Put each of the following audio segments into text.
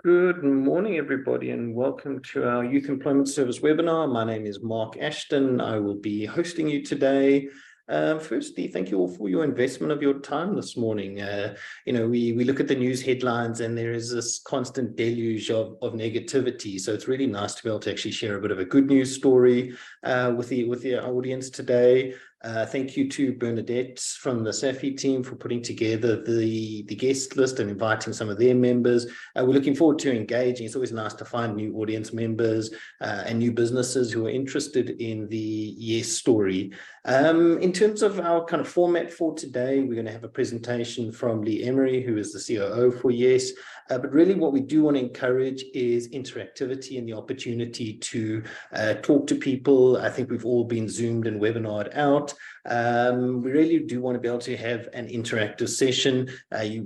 Good morning, everybody, and welcome to our Youth Employment Service webinar. My name is Mark Ashton. I will be hosting you today. Firstly, thank you all for your investment of your time this morning. We look at the news headlines and there is this constant deluge of negativity. So it's really nice to be able to actually share a bit of a good news story with the audience today. Thank you to Bernadette from the SAFI team for putting together the guest list and inviting some of their members. We're looking forward to engaging. It's always nice to find new audience members and new businesses who are interested in the YES story. In terms of our kind of format for today, we're going to have a presentation from Lee Emery, who is the COO for YES. But really what we do want to encourage is interactivity and the opportunity to talk to people. I think we've all been Zoomed and webinared out. We really do want to be able to have an interactive session.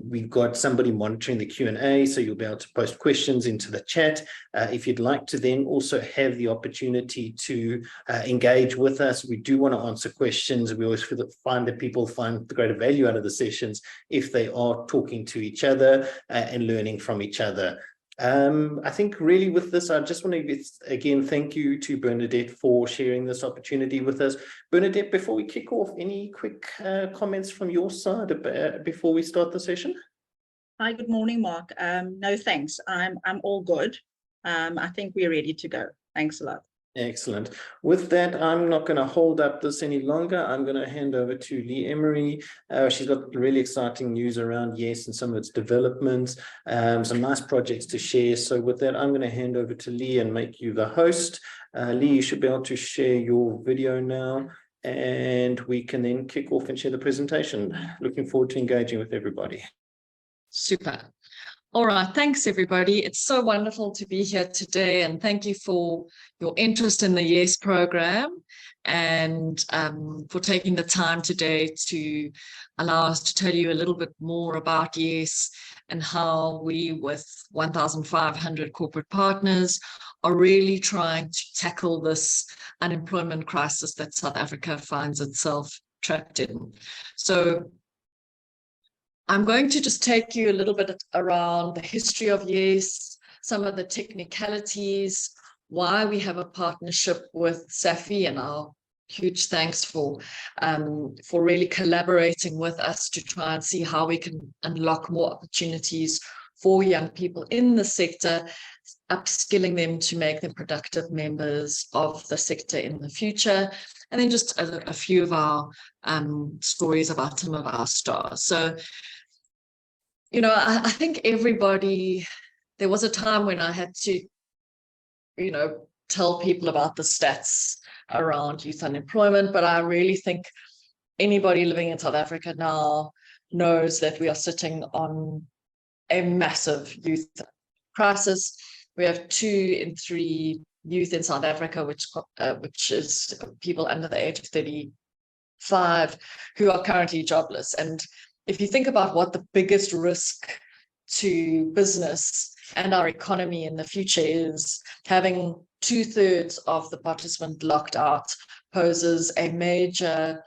We've got somebody monitoring the Q&A, so you'll be able to post questions into the chat. If you'd like to then also have the opportunity to engage with us, we do want to answer questions. We always find that people find the greater value out of the sessions if they are talking to each other and learning from each other. I think really with this, I just want to again thank you to Bernadette for sharing this opportunity with us. Bernadette, before we kick off, any quick comments from your side before we start the session? Hi, good morning, Mark. No, thanks. I'm all good. I think we're ready to go. Thanks a lot. Excellent. With that, I'm not going to hold up this any longer. I'm going to hand over to Lee Emery. She's got really exciting news around YES and some of its developments, some nice projects to share. So with that, I'm going to hand over to Lee and make you the host. Lee, you should be able to share your video now, and we can then kick off and share the presentation. Looking forward to engaging with everybody. Super. All right, thanks everybody. It's so wonderful to be here today, and thank you for your interest in the YES program and for taking the time today to allow us to tell you a little bit more about YES and how we, with 1,500 corporate partners, are really trying to tackle this unemployment crisis that South Africa finds itself trapped in. So I'm going to just take you a little bit around the history of YES, some of the technicalities, why we have a partnership with SAFI, and our huge thanks for really collaborating with us to try and see how we can unlock more opportunities for young people in the sector, upskilling them to make them productive members of the sector in the future. And then just a few of our stories about some of our stars. So, you know, I think everybody, there was a time when I had to, you know, tell people about the stats around youth unemployment, but I really think anybody living in South Africa now knows that we are sitting on a massive youth crisis. We have 2 in 3 youth in South Africa, which is people under the age of 35 who are currently jobless. And if you think about what the biggest risk to business and our economy in the future is, having 2/3 of the participants locked out poses a major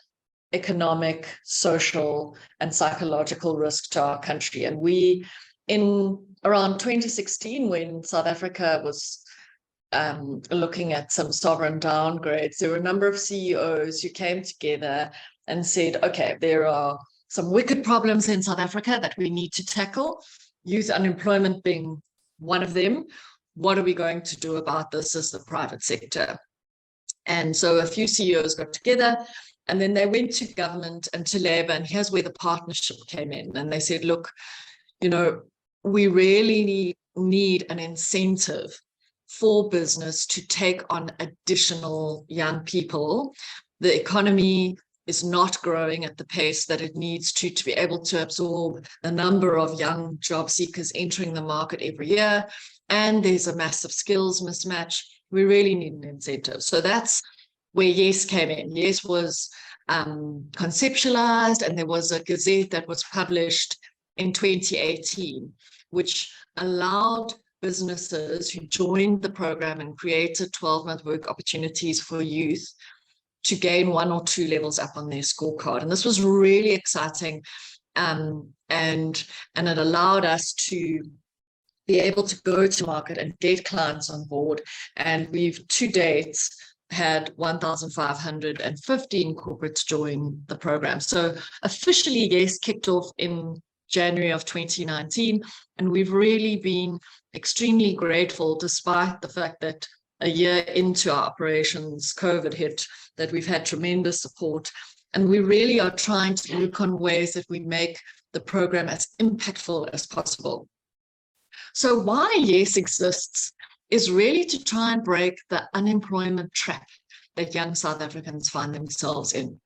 economic, social, and psychological risk to our country. And we, in around 2016, when South Africa was looking at some sovereign downgrades, there were a number of CEOs who came together and said, okay, there are some wicked problems in South Africa that we need to tackle, youth unemployment being one of them. What are we going to do about this as the private sector? And so a few CEOs got together, and then they went to government and to Labour, and here's where the partnership came in. And they said, look, you know, we really need an incentive for business to take on additional young people. The economy is not growing at the pace that it needs to be able to absorb the number of young job seekers entering the market every year. And there's a massive skills mismatch. We really need an incentive. So that's where YES came in. YES was conceptualized, and there was a gazette that was published in 2018, which allowed businesses who joined the program and created 12-month work opportunities for youth to gain 1 or 2 levels up on their scorecard. And this was really exciting. And it allowed us to be able to go to market and get clients on board. And we've to date had 1,515 corporates join the program. So officially, yes, kicked off in January of 2019. And we've really been extremely grateful, despite the fact that a year into our operations, COVID hit, that we've had tremendous support. And we really are trying to look on ways that we make the program as impactful as possible. So why YES exists is really to try and break the unemployment trap that young South Africans find themselves in.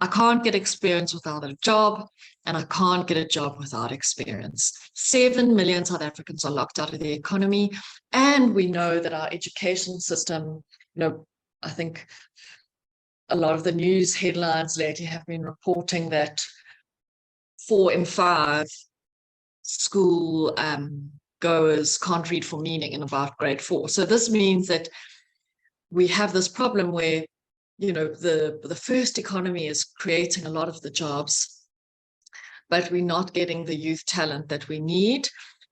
I can't get experience without a job, and I can't get a job without experience. 7 million South Africans are locked out of the economy, and we know that our education system, I think a lot of the news headlines lately have been reporting that 4 in 5 school goers can't read for meaning in about grade 4. So this means that we have this problem where, the first economy is creating a lot of the jobs, but we're not getting the youth talent that we need.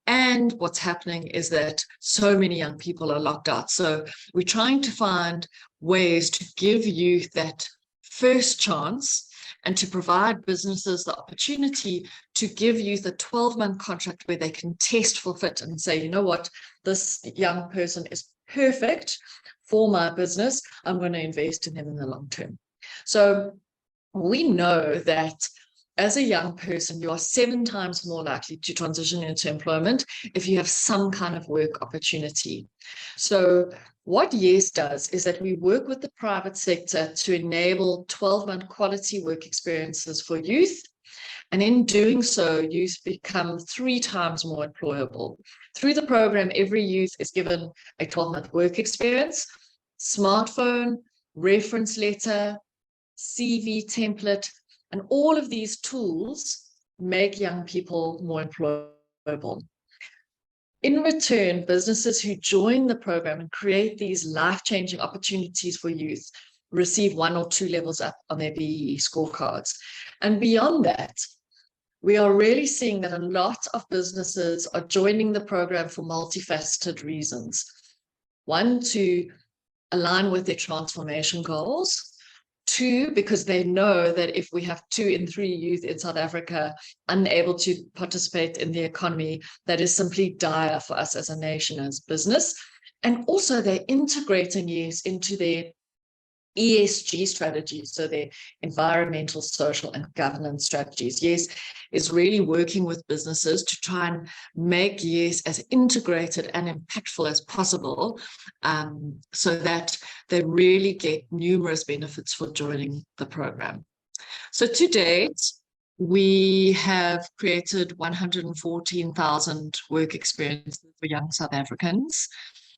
And what's happening is that so many young people are locked out. So we're trying to find ways to give youth that first chance and to provide businesses the opportunity to give youth a 12-month contract where they can test for fit and say, you know what, this young person is perfect for my business. I'm going to invest in them in the long term. So we know that as a young person, you are 7 times more likely to transition into employment if you have some kind of work opportunity. So what YES does is that we work with the private sector to enable 12-month quality work experiences for youth. And in doing so, youth become 3 times more employable. Through the program, every youth is given a 12-month work experience, smartphone, reference letter, CV template, and all of these tools make young people more employable. In return, businesses who join the program and create these life-changing opportunities for youth receive 1 or 2 levels up on their B-BBEE scorecards. And beyond that, we are really seeing that a lot of businesses are joining the program for multifaceted reasons. 1, to align with their transformation goals. 2, because they know that if we have 2 in 3 youth in South Africa unable to participate in the economy, that is simply dire for us as a nation, as business. And also they're integrating YES into their ESG strategies, so their environmental, social, and governance strategies. YES is really working with businesses to try and make YES as integrated and impactful as possible, so that they really get numerous benefits for joining the program. So to date, we have created 114,000 work experiences for young South Africans.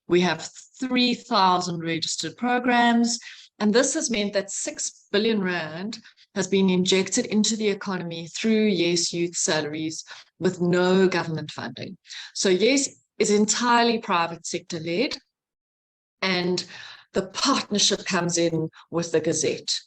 We have 3,000 registered programs. And this has meant that 6 billion rand has been injected into the economy through YES youth salaries with no government funding. So YES is entirely private sector led, and the partnership comes in with the Gazette.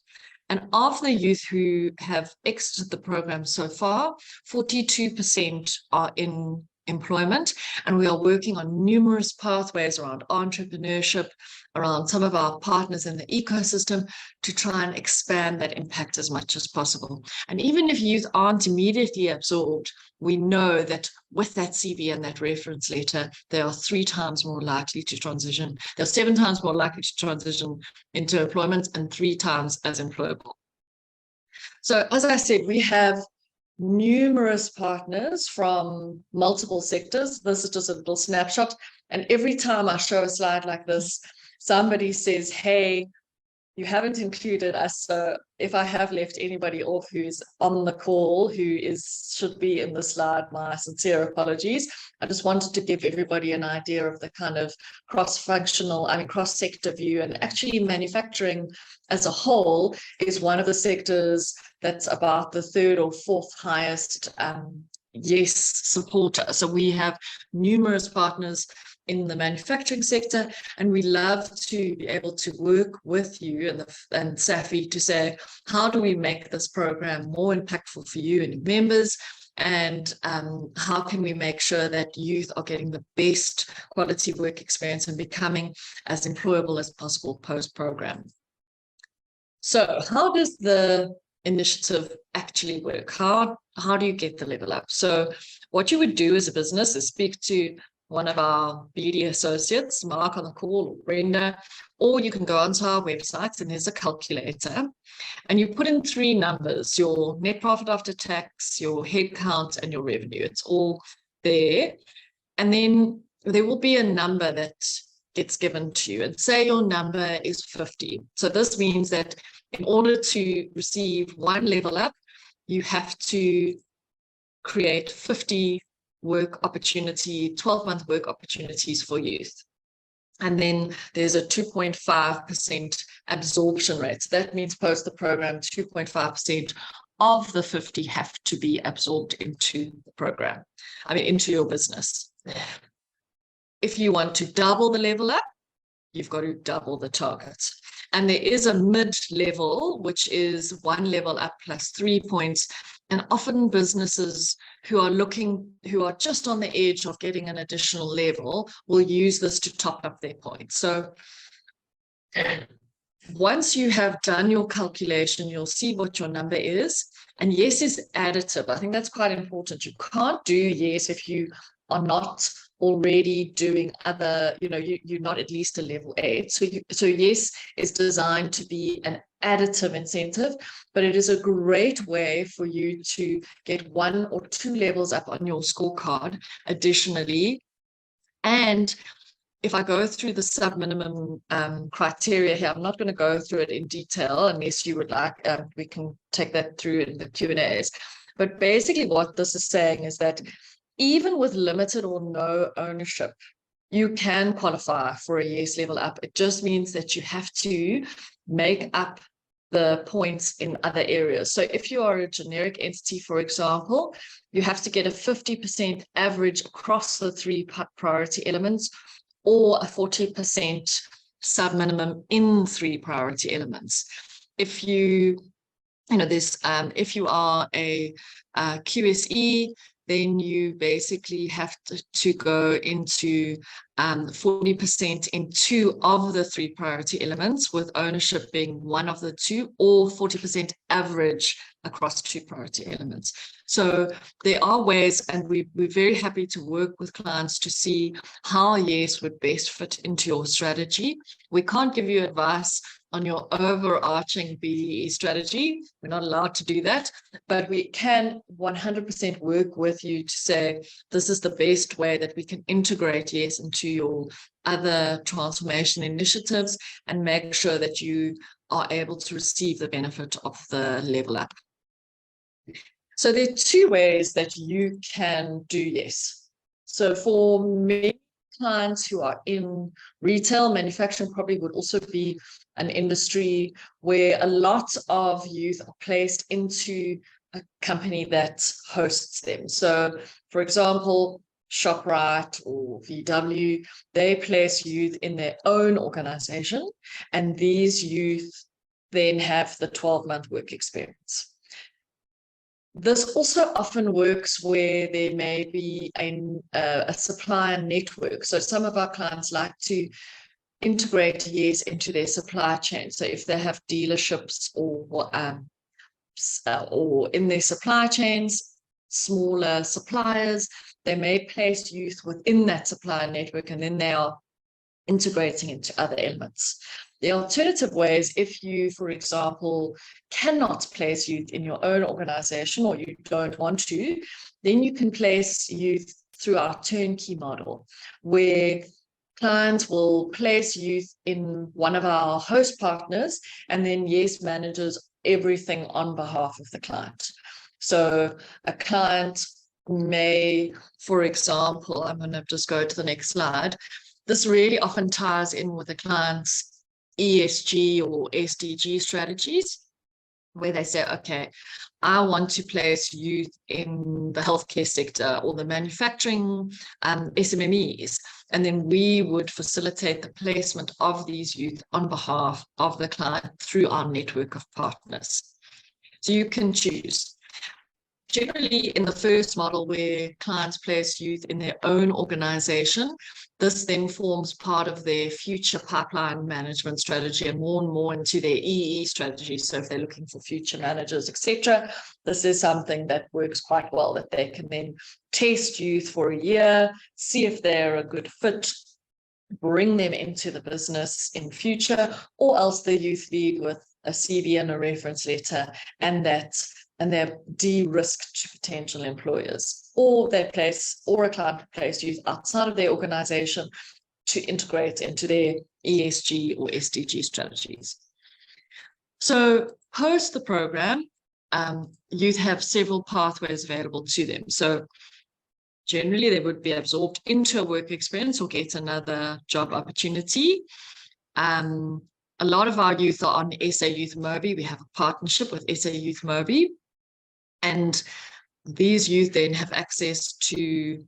And of the youth who have exited the program so far, 42% are in employment, and we are working on numerous pathways around entrepreneurship, around some of our partners in the ecosystem, to try and expand that impact as much as possible. And even if youth aren't immediately absorbed, we know that with that CV and that reference letter, they are 3 times more likely to transition. They're 7 times more likely to transition into employment and 3 times as employable. So as I said, we have numerous partners from multiple sectors. This is just a little snapshot. And every time I show a slide like this, somebody says, hey, you haven't included us. So if I have left anybody off who's on the call, should be in the slide, my sincere apologies. I just wanted to give everybody an idea of the kind of cross-sector view. And actually manufacturing as a whole is one of the sectors that's about the 3rd or 4th highest YES supporter. So we have numerous partners in the manufacturing sector, and we love to be able to work with you and SAFI to say, how do we make this program more impactful for you and your members? And how can we make sure that youth are getting the best quality work experience and becoming as employable as possible post-program? So how does the initiative actually work? How do you get the level up? So what you would do as a business is speak to one of our BD associates, Mark on the call, or Brenda, or you can go onto our website and there's a calculator. And you put in 3 numbers: your net profit after tax, your head count, and your revenue. It's all there. And then there will be a number that gets given to you. And say your number is 50. So this means that in order to receive 1 level up, you have to create 50 work opportunity, 12-month work opportunities for youth. And then there's a 2.5% absorption rate. So that means post the program, 2.5% of the 50 have to be absorbed into the program, into your business. If you want to double the level up, you've got to double the target. And there is a mid-level, which is 1 level up plus 3 points. And often businesses who are just on the edge of getting an additional level will use this to top up their points. So once you have done your calculation, you'll see what your number is. And yes is additive. I think that's quite important. You can't do yes if you are not already doing other, you're not at least a level 8. So yes is designed to be an additive incentive, but it is a great way for you to get 1 or 2 levels up on your scorecard additionally. And if I go through the sub-minimum criteria here, I'm not going to go through it in detail unless you would like. We can take that through in the Q&As. But basically what this is saying is that even with limited or no ownership, you can qualify for a yes level up. It just means that you have to make up the points in other areas. So if you are a generic entity, for example, you have to get a 50% average across the 3 priority elements, or a 40% sub-minimum in 3 priority elements. If you, if you are a QSE, then you basically have to go into 40% in 2 of the 3 priority elements, with ownership being 1 of the 2, or 40% average across 2 priority elements. So there are ways, and we're very happy to work with clients to see how yes would best fit into your strategy. We can't give you advice on your overarching BBEE strategy. We're not allowed to do that, but we can 100% work with you to say, this is the best way that we can integrate yes into your other transformation initiatives and make sure that you are able to receive the benefit of the level up. So there are 2 ways that you can do yes. So for many clients who are in retail, manufacturing probably would also be an industry where a lot of youth are placed into a company that hosts them. So for example, ShopRite or VW, they place youth in their own organization, and these youth then have the 12-month work experience. This also often works where there may be a supplier network. So some of our clients like to integrate yes into their supply chain. So if they have dealerships or in their supply chains, smaller suppliers, they may place youth within that supplier network, and then they are integrating into other elements. The alternative way is if you, for example, cannot place youth in your own organization, or you don't want to, then you can place youth through our turnkey model, where clients will place youth in one of our host partners, and then yes manages everything on behalf of the client. So a client may, for example, I'm going to just go to the next slide. This really often ties in with the client's ESG or SDG strategies, where they say, okay, I want to place youth in the healthcare sector or the manufacturing SMMEs. and then we would facilitate the placement of these youth on behalf of the client through our network of partners. So you can choose. Generally, in the first model where clients place youth in their own organization, this then forms part of their future pipeline management strategy and more into their EE strategy. So if they're looking for future managers, etc., this is something that works quite well, that they can then test youth for a year, see if they're a good fit, bring them into the business in future, or else the youth leave with a CV and a reference letter, and they're de-risked to potential employers, or a client place youth outside of their organization to integrate into their ESG or SDG strategies. So post the program, youth have several pathways available to them. So generally they would be absorbed into a work experience or get another job opportunity. A lot of our youth are on SA Youth Mobi. We have a partnership with SA Youth Mobi. And these youth then have access to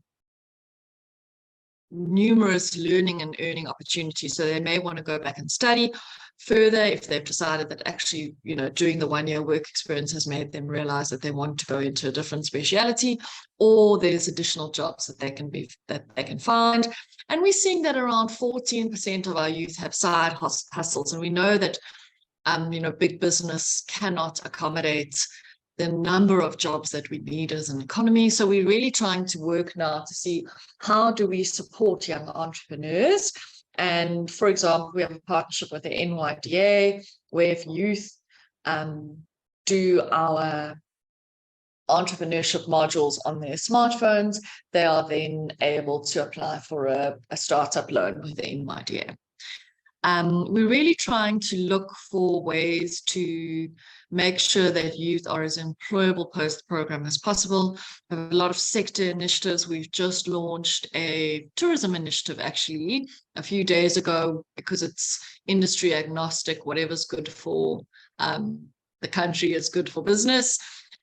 numerous learning and earning opportunities. So they may want to go back and study further if they've decided that actually, doing the 1-year work experience has made them realize that they want to go into a different speciality, or there's additional jobs that they can find. And we're seeing that around 14% of our youth have side hustles. And we know that, big business cannot accommodate the number of jobs that we need as an economy. So we're really trying to work now to see how do we support young entrepreneurs. And for example, we have a partnership with the NYDA, where if youth do our entrepreneurship modules on their smartphones, they are then able to apply for a startup loan with the NYDA. We're really trying to look for ways to make sure that youth are as employable post-program as possible. We have a lot of sector initiatives. We've just launched a tourism initiative actually a few days ago, because it's industry agnostic. Whatever's good for the country is good for business.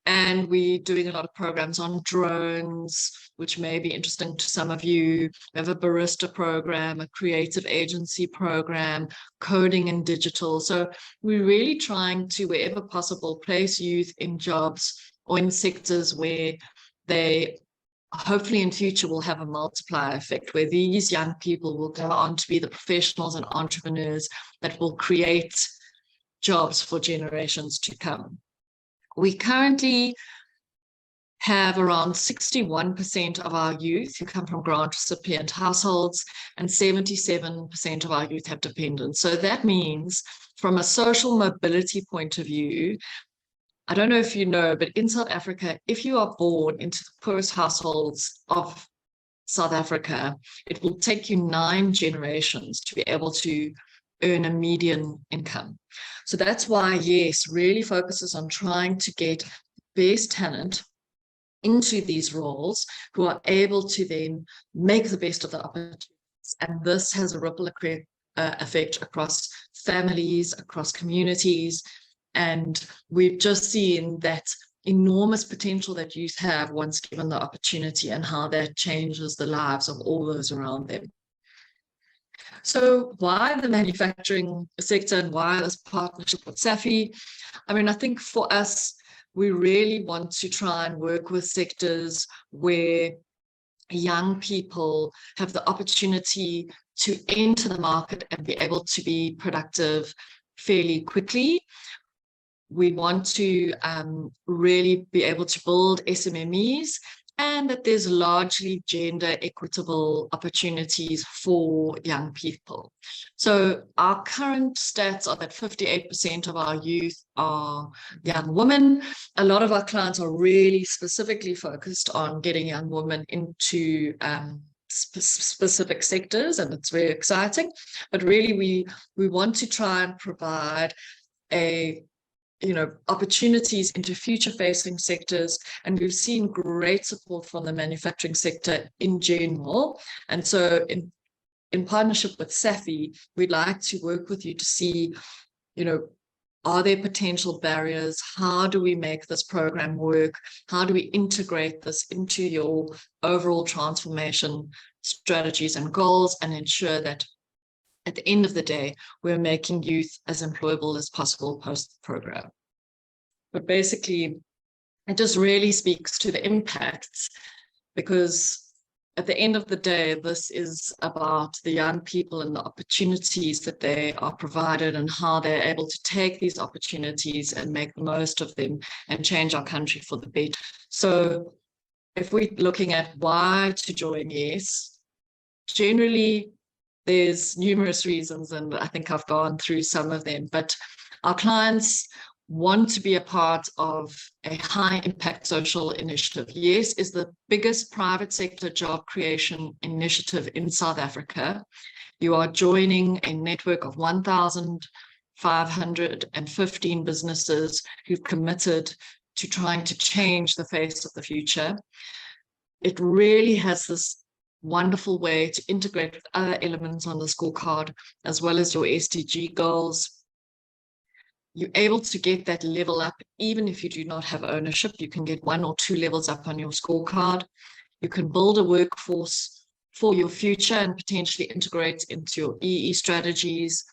And we're doing a lot of programs on drones, which may be interesting to some of you. We have a barista program, a creative agency program, coding and digital. So we're really trying to, wherever possible, place youth in jobs or in sectors where they hopefully in future will have a multiplier effect, where these young people will go on to be the professionals and entrepreneurs that will create jobs for generations to come. We currently have around 61% of our youth who come from grant recipient households, and 77% of our youth have dependents. So that means, from a social mobility point of view, I don't know if you know, but in South Africa, if you are born into the poorest households of South Africa, it will take you 9 generations to be able to earn a median income. So that's why YES really focuses on trying to get the best talent into these roles who are able to then make the best of the opportunities. And this has a ripple effect across families, across communities. And we've just seen that enormous potential that youth have once given the opportunity, and how that changes the lives of all those around them. So why the manufacturing sector, and why this partnership with SAFI? I mean, I think for us, we really want to try and work with sectors where young people have the opportunity to enter the market and be able to be productive fairly quickly. We want to really be able to build SMMEs, and that there's largely gender equitable opportunities for young people. So our current stats are that 58% of our youth are young women. A lot of our clients are really specifically focused on getting young women into specific sectors, and it's very exciting. But really, we want to try and provide opportunities into future-facing sectors, and we've seen great support from the manufacturing sector in general. And so in partnership with SAFI, we'd like to work with you to see, are there potential barriers? How do we make this program work? How do we integrate this into your overall transformation strategies and goals, and ensure that at the end of the day, we're making youth as employable as possible post the program. But basically, it just really speaks to the impacts, because at the end of the day, this is about the young people and the opportunities that they are provided and how they're able to take these opportunities and make the most of them and change our country for the better. So if we're looking at why to join YES, generally there's numerous reasons, and I think I've gone through some of them, but our clients want to be a part of a high impact social initiative. YES is the biggest private sector job creation initiative in South Africa. You are joining a network of 1,515 businesses who've committed to trying to change the face of the future. It really has this wonderful way to integrate with other elements on the scorecard, as well as your SDG goals. You're able to get that level up, even if you do not have ownership. You can get 1 or 2 levels up on your scorecard. You can build a workforce for your future and potentially integrate into your EE strategies,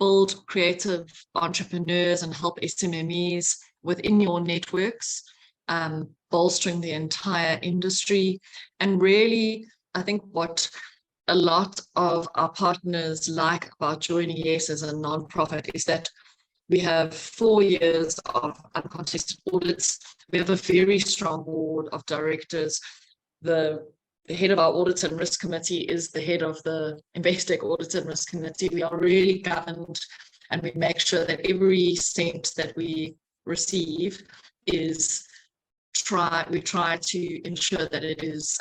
build creative entrepreneurs and help SMMEs within your networks, bolstering the entire industry. And really, I think what a lot of our partners like about joining YES as a nonprofit is that we have 4 years of uncontested audits. We have a very strong board of directors. The head of our Audit and Risk Committee is the head of the Investec Audit and Risk Committee. We are really governed, and we make sure that every cent that we receive is we try to ensure that it is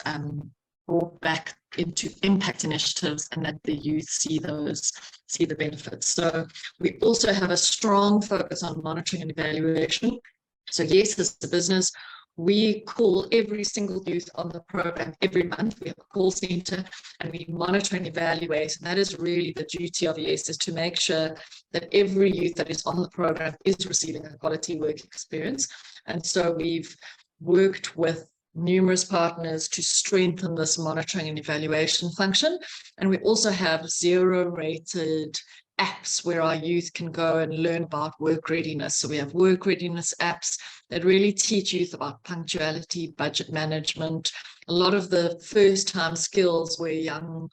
brought back into impact initiatives and that the youth see the benefits. So we also have a strong focus on monitoring and evaluation. So YES, as a business, we call every single youth on the program every month. We have a call center and we monitor and evaluate. And that is really the duty of YES, is to make sure that every youth that is on the program is receiving a quality work experience. And so we've worked with numerous partners to strengthen this monitoring and evaluation function. And we also have 0-rated apps where our youth can go and learn about work readiness. So we have work readiness apps that really teach youth about punctuality, budget management, a lot of the first-time skills where young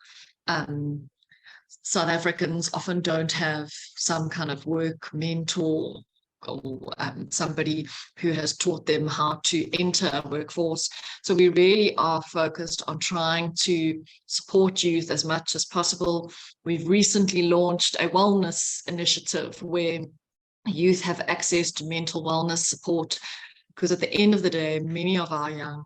South Africans often don't have some kind of work mentor or somebody who has taught them how to enter a workforce. So we really are focused on trying to support youth as much as possible. We've recently launched a wellness initiative where youth have access to mental wellness support, because at the end of the day, many of our young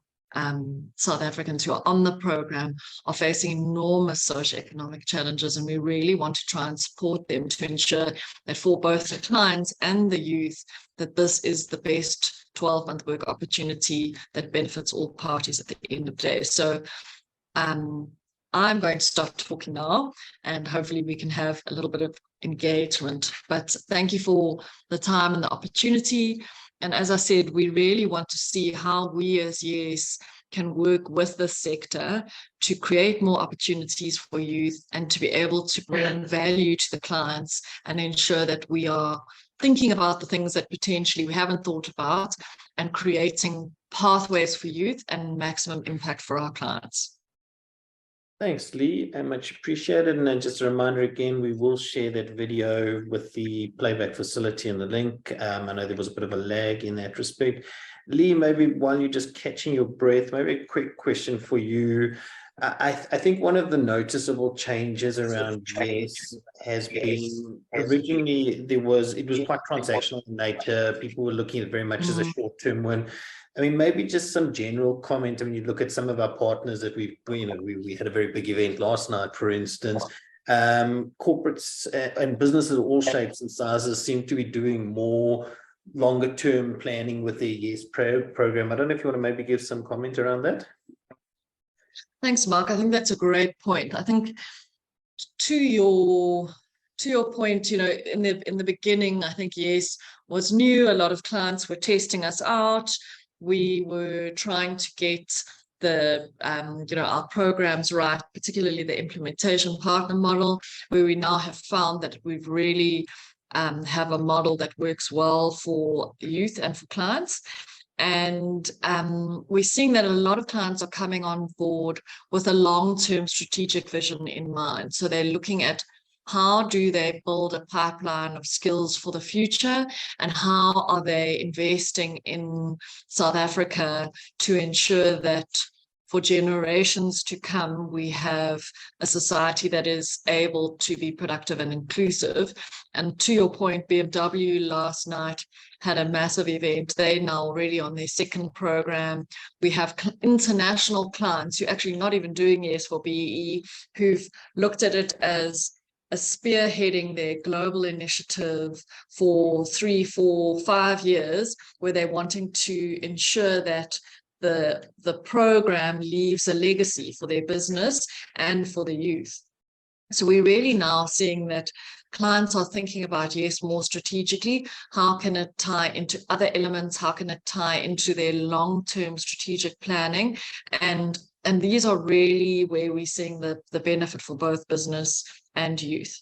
South Africans who are on the program are facing enormous socioeconomic challenges, and we really want to try and support them to ensure that for both the clients and the youth, that this is the best 12-month work opportunity that benefits all parties at the end of the day. So I'm going to stop talking now, and hopefully we can have a little bit of engagement. But thank you for the time and the opportunity. And as I said, we really want to see how we as YES can work with the sector to create more opportunities for youth and to be able to bring value to the clients and ensure that we are thinking about the things that potentially we haven't thought about and creating pathways for youth and maximum impact for our clients. Thanks, Lee. Much appreciated. And then just a reminder again, we will share that video with the playback facility and the link. I know there was a bit of a lag in that respect. Lee, maybe while you're just catching your breath, maybe a quick question for you. I think one of the noticeable changes around YES has been originally it was quite transactional in nature. People were looking at it very much as a short-term win. I mean, maybe just some general comment. I mean, you look at some of our partners that we had a very big event last night, for instance. Corporates and businesses of all shapes and sizes seem to be doing more longer term planning with the YES program. I don't know if you want to maybe give some comment around that. Thanks, Mark. I think that's a great point. I think to your point, in the beginning, I think YES was new. A lot of clients were testing us out. We were trying to get our programs right, particularly the implementation partner model, where we now have found that we've really have a model that works well for youth and for clients. And we're seeing that a lot of clients are coming on board with a long-term strategic vision in mind. So they're looking at how do they build a pipeline of skills for the future, and how are they investing in South Africa to ensure that for generations to come, we have a society that is able to be productive and inclusive. And to your point, BMW last night had a massive event. They're now already on their second program. We have international clients who are actually not even doing yes for BEE, who've looked at it as a spearheading their global initiative for 3, 4, 5 years, where they're wanting to ensure that the program leaves a legacy for their business and for the youth. So we're really now seeing that clients are thinking about yes more strategically. How can it tie into other elements? How can it tie into their long-term strategic planning? And these are really where we're seeing the benefit for both business and youth.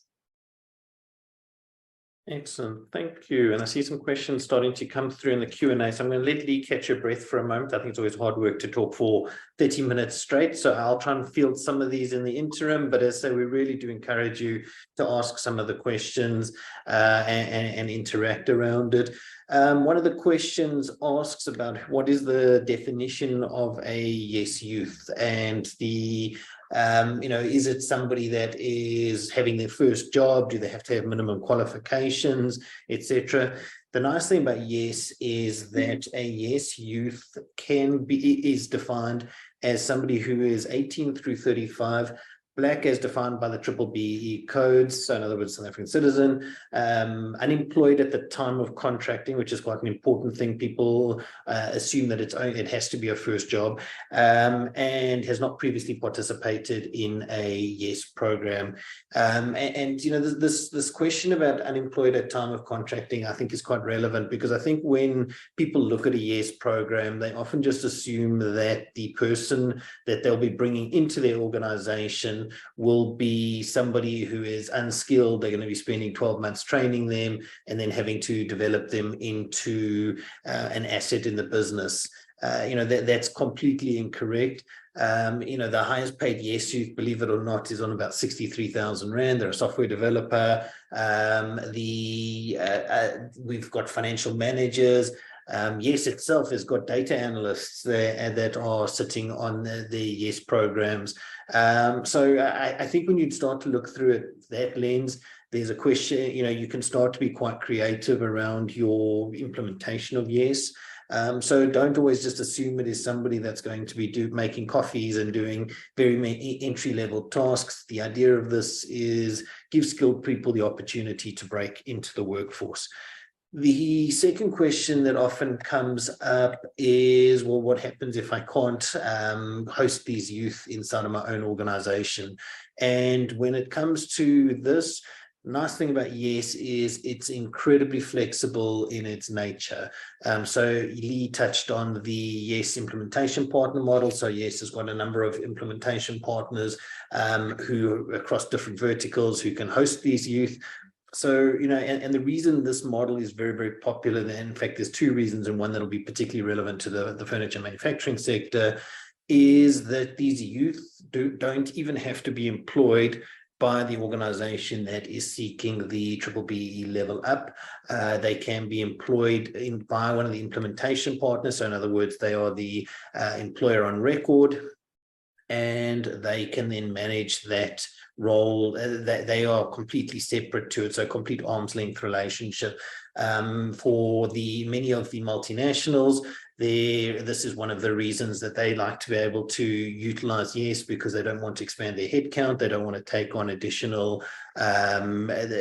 Excellent, thank you. And I see some questions starting to come through in the Q&A, so I'm going to let Lee catch your breath for a moment. I think it's always hard work to talk for 30 minutes straight, so I'll try and field some of these in the interim, but as I say, we really do encourage you to ask some of the questions and interact around it. One of the questions asks about what is the definition of a yes youth, and the is it somebody that is having their first job? Do they have to have minimum qualifications, etc.? The nice thing about yes is that a yes youth is defined as somebody who is 18 through 35, Black as defined by the B-BBEE codes, so in other words, South African citizen, unemployed at the time of contracting, which is quite an important thing. People assume that it has to be a first job, and has not previously participated in a YES program. This question about unemployed at time of contracting, I think, is quite relevant, because I think when people look at a YES program, they often just assume that the person that they'll be bringing into their organization will be somebody who is unskilled. They're going to be spending 12 months training them and then having to develop them into an asset in the business. That's completely incorrect. The highest paid yes youth, believe it or not, is on about 63,000 Rand. They're a software developer. We've got financial managers. YES itself has got data analysts there that are sitting on the YES programs. So I think when you start to look through it, that lens, there's a question, you can start to be quite creative around your implementation of YES. So don't always just assume it is somebody that's going to be making coffees and doing very many entry-level tasks. The idea of this is give skilled people the opportunity to break into the workforce. The second question that often comes up is, well, what happens if I can't host these youth inside of my own organization? And when it comes to this, the nice thing about YES is it's incredibly flexible in its nature. So Lee touched on the YES implementation partner model. So YES has got a number of implementation partners who across different verticals who can host these youth. So, and the reason this model is very, very popular, and in fact, there's two reasons, and one that'll be particularly relevant to the furniture manufacturing sector, is that these youth don't even have to be employed by the organization that is seeking the B-BBEE level up. They can be employed by one of the implementation partners. So in other words, they are the employer on record, and they can then manage that role. They are completely separate to it, so complete arm's length relationship. For many of the multinationals, this is one of the reasons that they like to be able to utilize YES, because they don't want to expand their headcount, they don't want to take on additional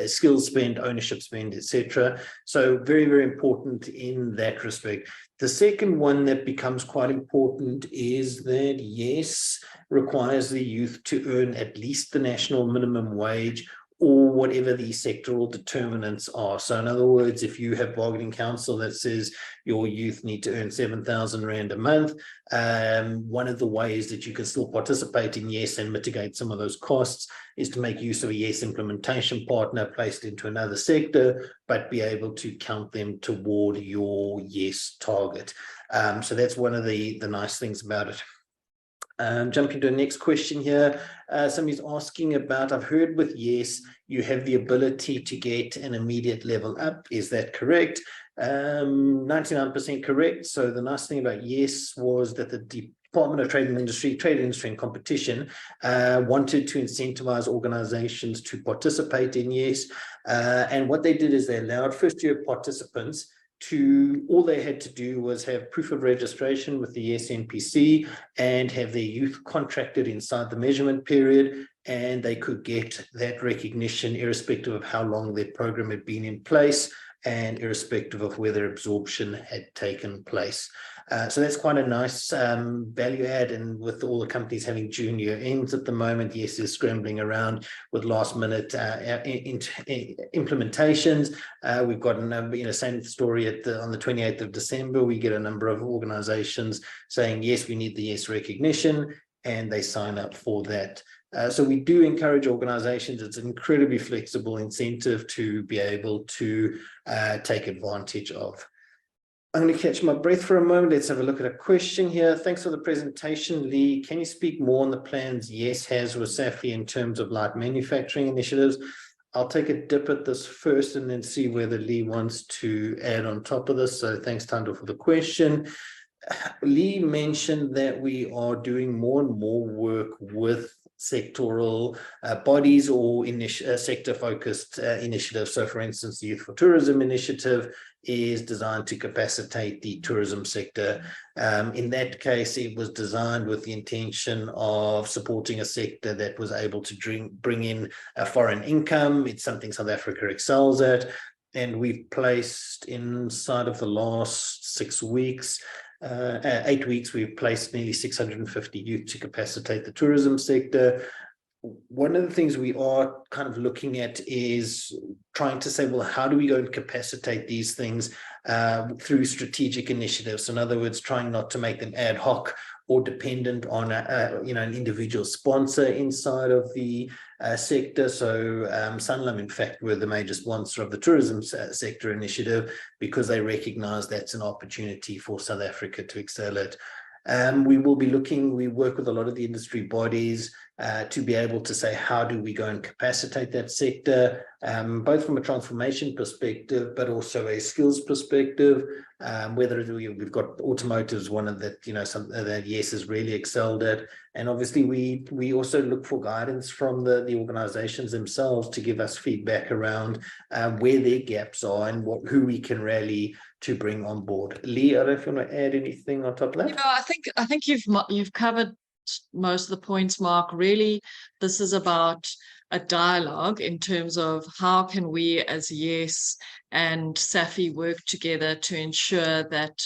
skills spend, ownership spend, etc. So very, very important in that respect. The second one that becomes quite important is that YES requires the youth to earn at least the national minimum wage or whatever the sectoral determinants are. So in other words, if you have bargaining council that says your youth need to earn 7,000 Rand a month, one of the ways that you can still participate in YES and mitigate some of those costs is to make use of a YES implementation partner placed into another sector, but be able to count them toward your YES target. So that's one of the nice things about it. Jumping to the next question here, somebody's asking about, I've heard with YES, you have the ability to get an immediate level up. Is that correct? 99% correct. So the nice thing about YES was that the Department of Trade Industry and Competition wanted to incentivize organizations to participate in YES. And what they did is they allowed first-year participants all they had to do was have proof of registration with the YES NPC and have their youth contracted inside the measurement period, and they could get that recognition irrespective of how long their program had been in place and irrespective of whether absorption had taken place. So that's quite a nice value add, and with all the companies having June year ends at the moment, YES is scrambling around with last minute implementations. We've got a number, same story on the 28th of December, we get a number of organizations saying, yes, we need the YES recognition, and they sign up for that. So we do encourage organizations. It's an incredibly flexible incentive to be able to take advantage of. I'm going to catch my breath for a moment. Let's have a look at a question here. Thanks for the presentation, Lee. Can you speak more on the plans YES has with SAFI in terms of light manufacturing initiatives? I'll take a dip at this first and then see whether Lee wants to add on top of this. So thanks, Tando, for the question. Lee mentioned that we are doing more and more work with sectoral bodies or sector-focused initiatives. So, for instance, the Youth for Tourism initiative is designed to capacitate the tourism sector. In that case, it was designed with the intention of supporting a sector that was able to bring in a foreign income. It's something South Africa excels at. And we've placed inside of the last 6 weeks, 8 weeks, we've placed nearly 650 youth to capacitate the tourism sector. One of the things we are kind of looking at is trying to say, well, how do we go and capacitate these things through strategic initiatives? In other words, trying not to make them ad hoc or dependent on an individual sponsor inside of the sector. So Sanlam, in fact, were the major sponsor of the tourism sector initiative because they recognize that's an opportunity for South Africa to excel at. We work with a lot of the industry bodies to be able to say, how do we go and capacitate that sector, both from a transformation perspective, but also a skills perspective. Whether we've got automotives, one of that, something that YES has really excelled at. And obviously we also look for guidance from the organizations themselves to give us feedback around where their gaps are and who we can rally to bring on board. Lee, I don't know if you want to add anything on top of that. I think you've covered most of the points, Mark. Really, this is about a dialogue in terms of how can we as YES and SAFI work together to ensure that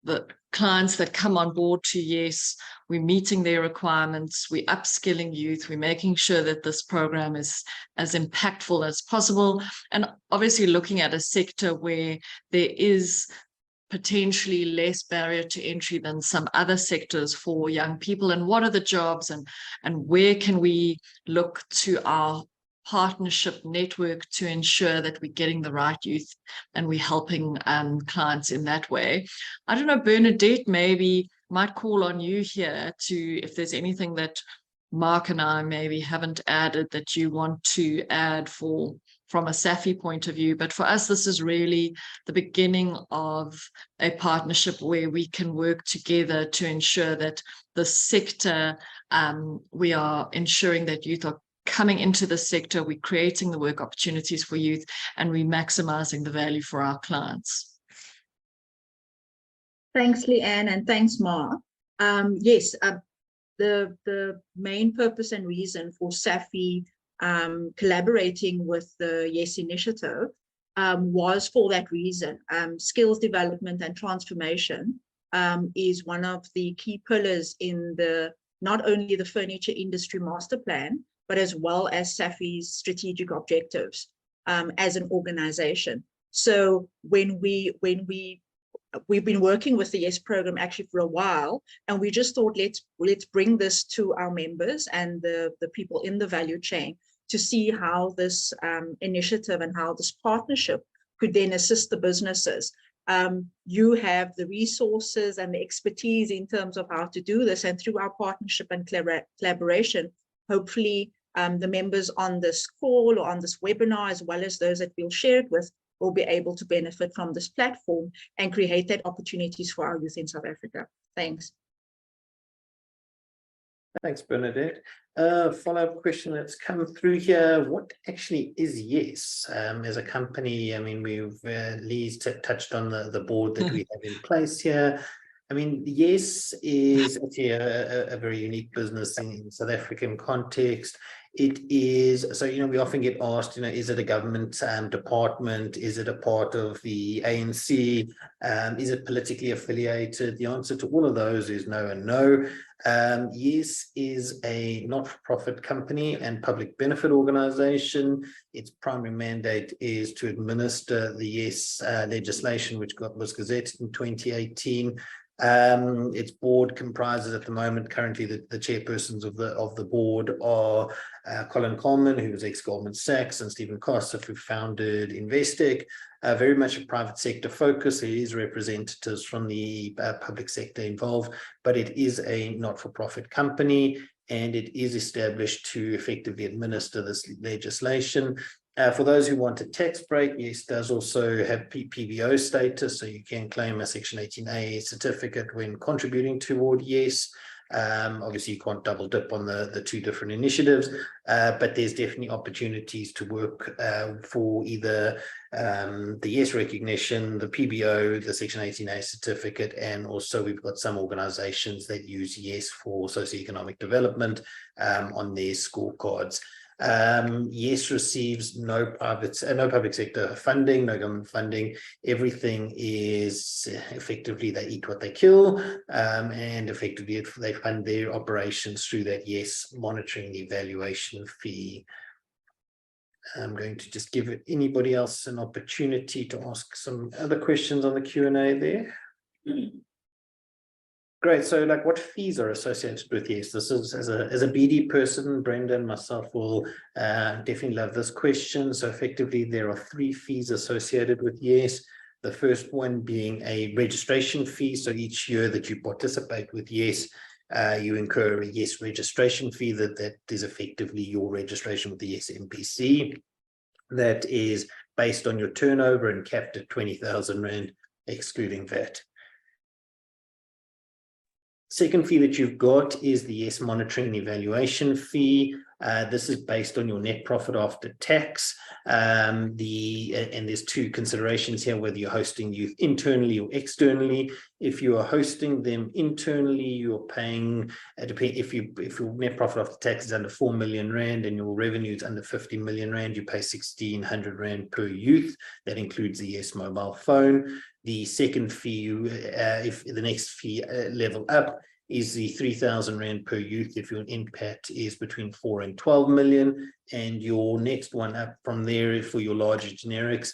the clients that come on board to YES, we're meeting their requirements, we're upskilling youth, we're making sure that this program is as impactful as possible, and obviously looking at a sector where there is potentially less barrier to entry than some other sectors for young people, and what are the jobs and where can we look to our partnership network to ensure that we're getting the right youth and we're helping clients in that way. I don't know, Bernadette, maybe might call on you here to, if there's anything that Mark and I maybe haven't added that you want to add from a SAFI point of view. But for us, this is really the beginning of a partnership where we can work together to ensure that the sector, we are ensuring that youth are coming into the sector, we're creating the work opportunities for youth, and we're maximizing the value for our clients. Thanks, Leanne, and thanks, Mark. Yes, the main purpose and reason for SAFI collaborating with the YES initiative was for that reason. Skills development and transformation is one of the key pillars in not only the furniture industry master plan, but as well as SAFI's strategic objectives as an organization. So when we've been working with the YES program actually for a while, and we just thought, let's bring this to our members and the people in the value chain to see how this initiative and how this partnership could then assist the businesses. You have the resources and the expertise in terms of how to do this, and through our partnership and collaboration, hopefully the members on this call or on this webinar, as well as those that we'll share it with, will be able to benefit from this platform and create that opportunities for our youth in South Africa. Thanks. Thanks, Bernadette. Follow-up question that's come through here. What actually is YES as a company? I mean, we've Lee's touched on the board that we have in place here. I mean, YES is actually a very unique business in South African context. It is, so, we often get asked, is it a government department? Is it a part of the ANC? Is it politically affiliated? The answer to all of those is no and no. YES is a not-for-profit company and public benefit organization. Its primary mandate is to administer the YES legislation, which was gazetted in 2018. Its board comprises at the moment, currently the chairpersons of the board are Colin Coleman, who was ex-Goldman Sachs, and Stephen Kossef, who founded Investec. Very much a private sector focus. There is representatives from the public sector involved, but it is a not-for-profit company, and it is established to effectively administer this legislation. For those who want a tax break, YES does also have PBO status, so you can claim a Section 18A certificate when contributing toward YES. Obviously, you can't double dip on the two different initiatives, but there's definitely opportunities to work for either the YES recognition, the PBO, the Section 18A certificate, and also we've got some organizations that use YES for socioeconomic development on their scorecards. YES receives no public sector funding, no government funding. Everything is effectively they eat what they kill, and effectively they fund their operations through that YES monitoring evaluation fee. I'm going to just give anybody else an opportunity to ask some other questions on the Q&A there. Great. So, what fees are associated with YES? This is as a BD person, Brenda and myself will definitely love this question. So, effectively, there are 3 fees associated with YES. The first one being a registration fee. So, each year that you participate with YES, you incur a YES registration fee that is effectively your registration with the YES MPC. That is based on your turnover and capped at 20,000 Rand, excluding VAT. Second fee that you've got is the YES monitoring and evaluation fee. This is based on your net profit after tax. And there's 2 considerations here, whether you're hosting youth internally or externally. If you are hosting them internally, you're paying, if your net profit after tax is under 4 million Rand and your revenue is under 50 million Rand, you pay 1,600 Rand per youth. That includes the YES mobile phone. The second fee, if the next fee level up, is the 3,000 Rand per youth if your impact is between 4 and 12 million. And your next one up from there for your larger generics,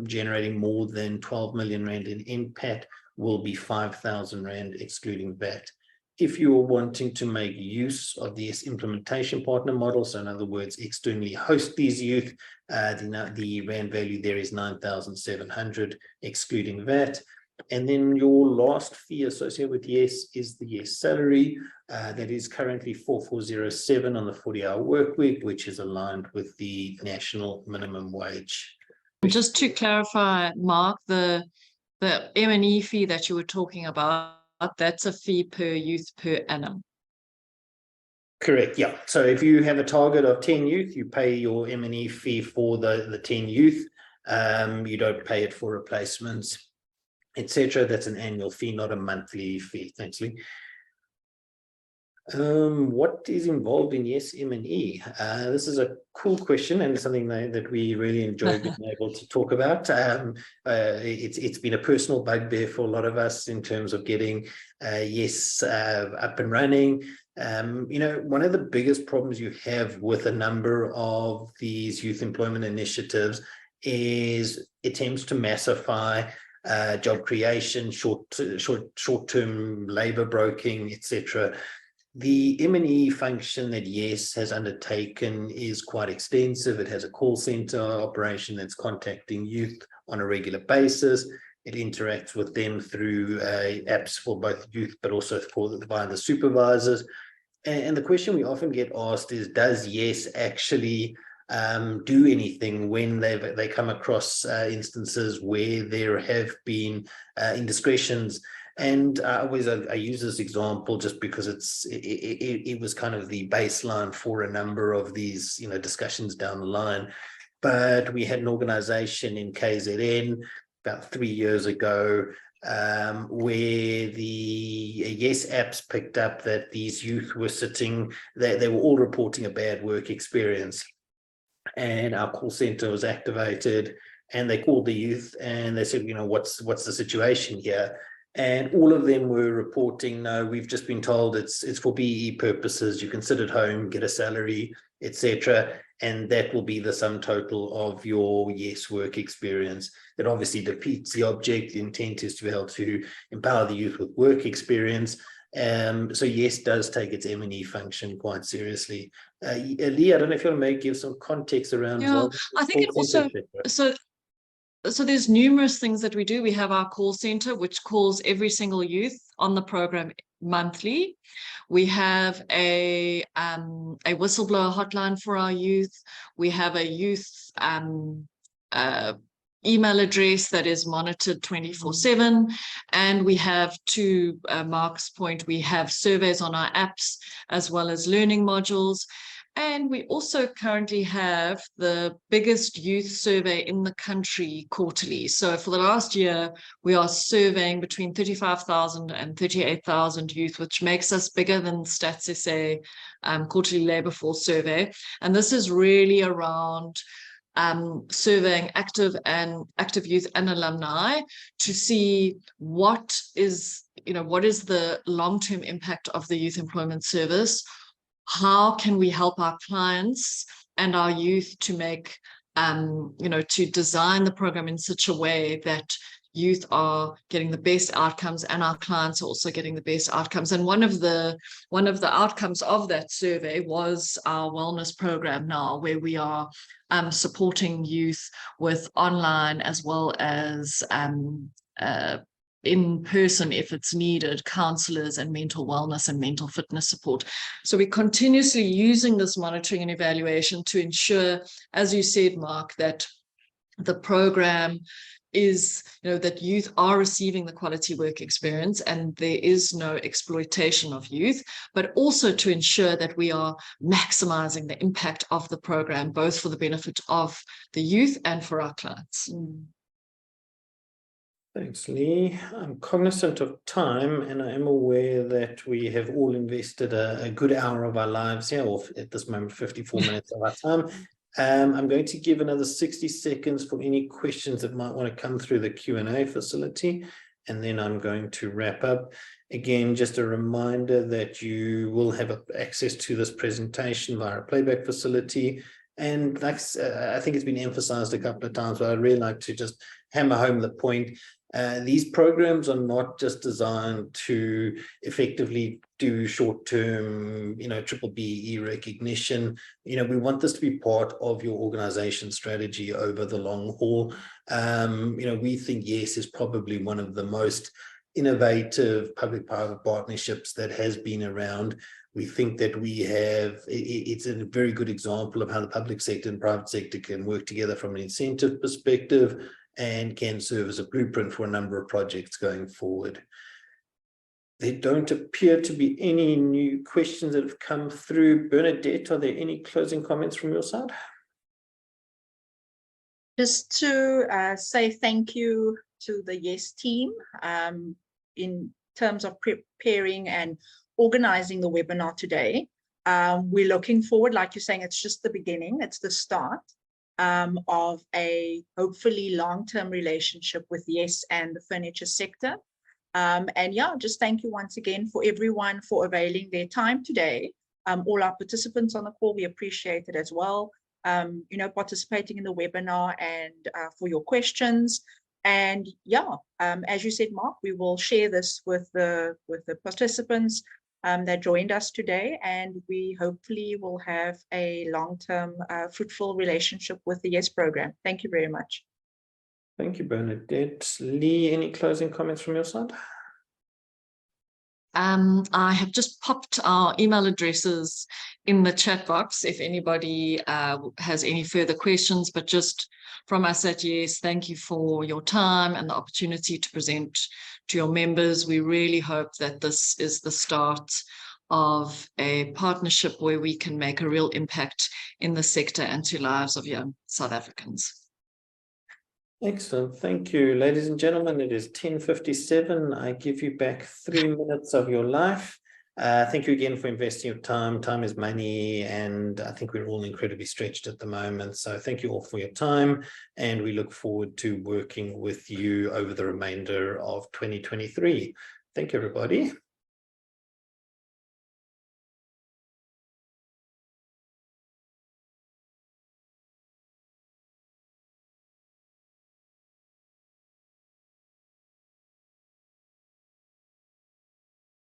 generating more than 12 million Rand in impact, will be 5,000 Rand excluding VAT. If you're wanting to make use of the YES implementation partner model, so in other words, externally host these youth, the Rand value there is 9,700 excluding VAT. And then your last fee associated with YES is the YES salary. That is currently 4,407 on the 40-hour work week, which is aligned with the national minimum wage. Just to clarify, Mark, the M&E fee that you were talking about, that's a fee per youth per annum. Correct, yeah. So if you have a target of 10 youth, you pay your M&E fee for the 10 youth. You don't pay it for replacements, etc. That's an annual fee, not a monthly fee. Thanks, Lee. What is involved in Yes M&E? This is a cool question and something that we really enjoy being able to talk about. It's been a personal bugbear for a lot of us in terms of getting Yes up and running. One of the biggest problems you have with a number of these youth employment initiatives is attempts to massify job creation, short-term labor broking, etc. The M&E function that Yes has undertaken is quite extensive. It has a call center operation that's contacting youth on a regular basis. It interacts with them through apps for both youth, but also by the supervisors. And the question we often get asked is, does Yes actually do anything when they come across instances where there have been indiscretions? And I use this example just because it was kind of the baseline for a number of these discussions down the line. But we had an organization in KZN about 3 years ago where the Yes apps picked up that these youth were they were all reporting a bad work experience. And our call center was activated, and they called the youth and they said, what's the situation here? And all of them were reporting, no, we've just been told it's for BE purposes. You can sit at home, get a salary, etc. And that will be the sum total of your Yes work experience. That obviously defeats the object. The intent is to be able to empower the youth with work experience. So Yes does take its M&E function quite seriously. Lee, I don't know if you want to give some context around. Yeah, I think it also, so there's numerous things that we do. We have our call center, which calls every single youth on the program monthly. We have a whistleblower hotline for our youth. We have a youth email address that is monitored 24/7. And we have, to Mark's point, we have surveys on our apps as well as learning modules. And we also currently have the biggest youth survey in the country quarterly. So for the last year, we are surveying between 35,000 and 38,000 youth, which makes us bigger than Stats SA quarterly labor force survey. And this is really around surveying active youth and alumni to see what is the long-term impact of the youth employment service. How can we help our clients and our youth to make, to design the program in such a way that youth are getting the best outcomes and our clients are also getting the best outcomes. And one of the outcomes of that survey was our wellness program now, where we are supporting youth with online as well as in person, if it's needed, counselors and mental wellness and mental fitness support. So we're continuously using this monitoring and evaluation to ensure, as you said, Mark, that the program is, that youth are receiving the quality work experience and there is no exploitation of youth, but also to ensure that we are maximizing the impact of the program, both for the benefit of the youth and for our clients. Thanks, Lee. I'm cognizant of time, and I am aware that we have all invested a good hour of our lives here, or at this moment, 54 minutes of our time. I'm going to give another 60 seconds for any questions that might want to come through the Q&A facility, and then I'm going to wrap up. Again, just a reminder that you will have access to this presentation via a playback facility. And that's, I think it's been emphasized a couple of times, but I'd really like to just hammer home the point. These programs are not just designed to effectively do short-term, BBEE recognition. We want this to be part of your organization strategy over the long haul. We think Yes is probably one of the most innovative public-private partnerships that has been around. We think that it's a very good example of how the public sector and private sector can work together from an incentive perspective and can serve as a blueprint for a number of projects going forward. There don't appear to be any new questions that have come through. Bernadette, are there any closing comments from your side? Just to say thank you to the Yes team in terms of preparing and organizing the webinar today. We're looking forward, like you're saying, it's just the beginning, it's the start of a hopefully long-term relationship with YES and the furniture sector. And yeah, just thank you once again for everyone for availing their time today. All our participants on the call, we appreciate it as well. Participating in the webinar and for your questions. And yeah, as you said, Mark, we will share this with the participants that joined us today, and we hopefully will have a long-term fruitful relationship with the YES program. Thank you very much. Thank you, Bernadette. Lee, any closing comments from your side? I have just popped our email addresses in the chat box if anybody has any further questions, but just from us at YES, thank you for your time and the opportunity to present to your members. We really hope that this is the start of a partnership where we can make a real impact in the sector and to lives of young South Africans. Excellent. Thank you, ladies and gentlemen. It is 10:57. I give you back 3 minutes of your life. Thank you again for investing your time. Time is money, and I think we're all incredibly stretched at the moment. So thank you all for your time, and we look forward to working with you over the remainder of 2023. Thank you, everybody.